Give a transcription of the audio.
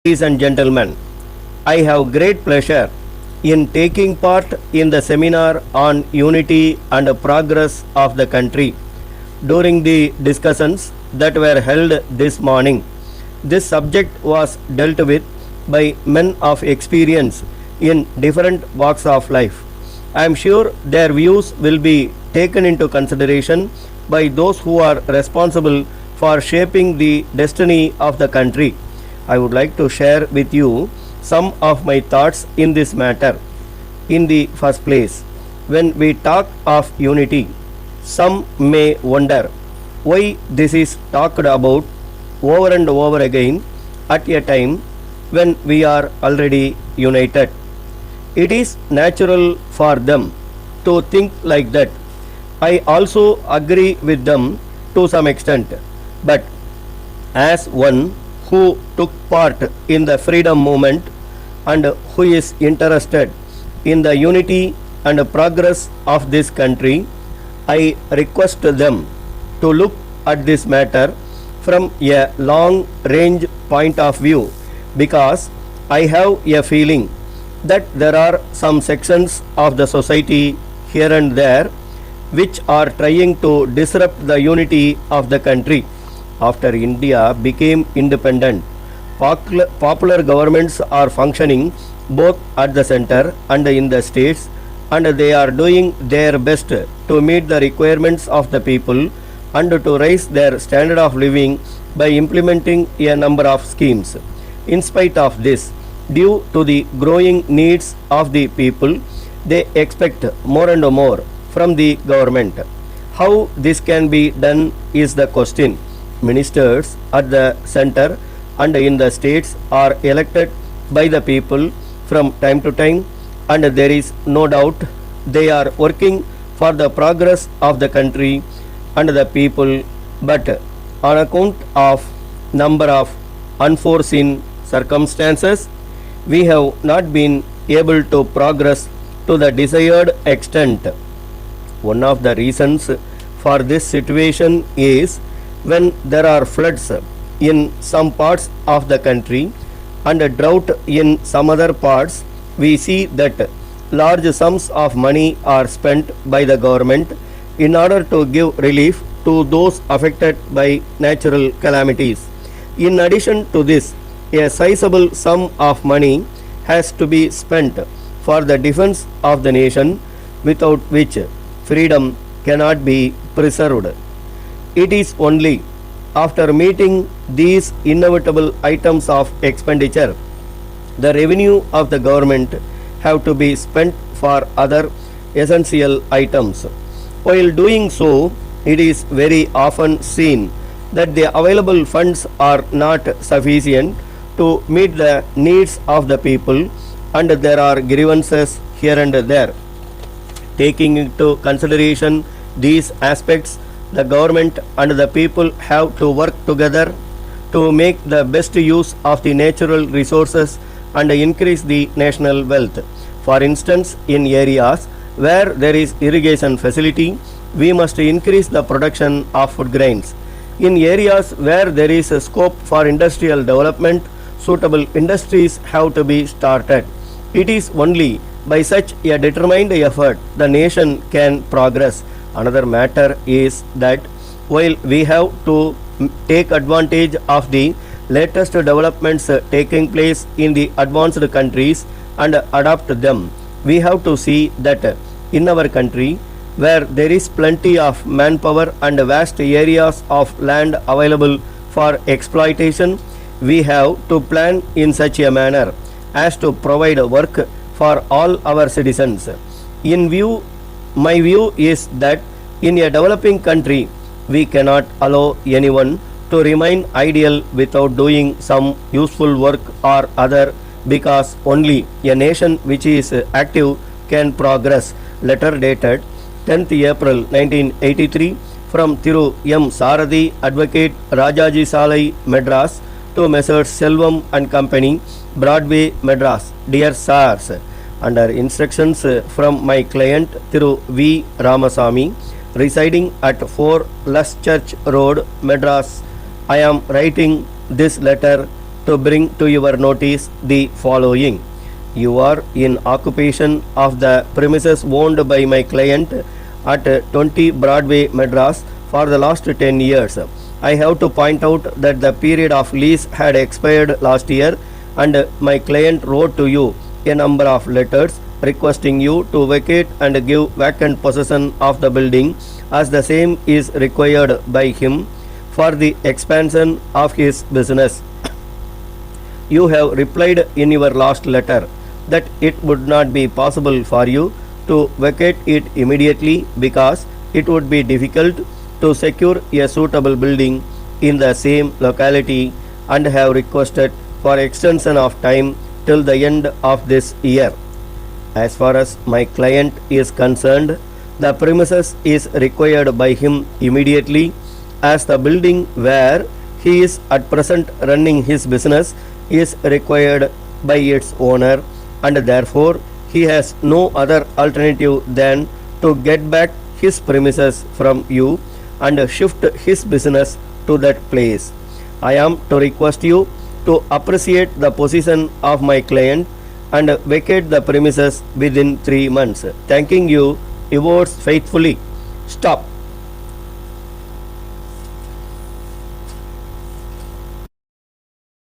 Ladies and gentlemen, I have great pleasure in taking part in the seminar on unity and progress of the country. During the discussions that were held this morning, this subject was dealt with by men of experience in different walks of life. I am sure their views will be taken into consideration by those who are responsible for shaping the destiny of the country. I would like to share with you some of my thoughts in this matter. In the first place, when we talk of unity, some may wonder why this is talked about over and over again at a time when we are already united. It is natural for them to think like that. I also agree with them to some extent, but as one who took part in the freedom movement and who is interested in the unity and progress of this country, I request them to look at this matter from a long range point of view, because I have a feeling that there are some sections of the society here and there which are trying to disrupt the unity of the country. After India became independent, popular governments are functioning both at the center and in the states, and they are doing their best to meet the requirements of the people and to raise their standard of living by implementing a number of schemes. In spite of this, due to the growing needs of the people, they expect more and more from the government. How this can be done is the question. Ministers at the center and in the states are elected by the people from time to time, and there is no doubt they are working for the progress of the country and the people, but on account of number of unforeseen circumstances, we have not been able to progress to the desired extent. One of the reasons for this situation is when there are floods in some parts of the country and a drought in some other parts, we see that large sums of money are spent by the government in order to give relief to those affected by natural calamities. In addition to this, a sizable sum of money has to be spent for the defense of the nation, without which freedom cannot be preserved. It is only after meeting these inevitable items of expenditure, the revenue of the government have to be spent for other essential items. While doing so, it is very often seen that the available funds are not sufficient to meet the needs of the people, and there are grievances here and there. Taking into consideration these aspects, the government and the people have to work together to make the best use of the natural resources and increase the national wealth. For instance, in areas where there is irrigation facility, we must increase the production of food grains. In areas where there is a scope for industrial development, suitable industries have to be started. It is only by such a determined effort the nation can progress. Another matter is that while we have to take advantage of the latest developments taking place in the advanced countries and adopt them, we have to see that in our country, where there is plenty of manpower and vast areas of land available for exploitation, we have to plan in such a manner as to provide work for all our citizens. My view is that in a developing country, we cannot allow anyone to remain idle without doing some useful work or other, because only a nation which is active can progress. Letter dated 10th April 1983 from Thiru M. Sarathi, Advocate, Rajaji Salai, Madras, to Messrs. Selvam and Company, Broadway, Madras. Dear Sirs, under instructions from my client Thiru V. Ramasamy, residing at 4 Lush Church Road, Madras, I am writing this letter to to bring to your notice the following. You are in occupation of the premises owned by my client at 20 Broadway, Madras for the last 10 years. I have to point out that the period of lease had expired last year, and my client wrote to you a number of letters requesting you to vacate and give vacant possession of the building, as the same is required by him for the expansion of his business. You have replied in your last letter that it would not be possible for you to vacate it immediately because it would be difficult to secure a suitable building in the same locality, and have requested for extension of time till the end of this year. As far as my client is concerned, the premises is required by him immediately, as the building where he is at present running his business is required by its owner, and therefore he has no other alternative than to get back his premises from you and shift his business to that place. I am to request you to appreciate the position of my client and vacate the premises within 3 months. Thanking you, yours faithfully. Stop.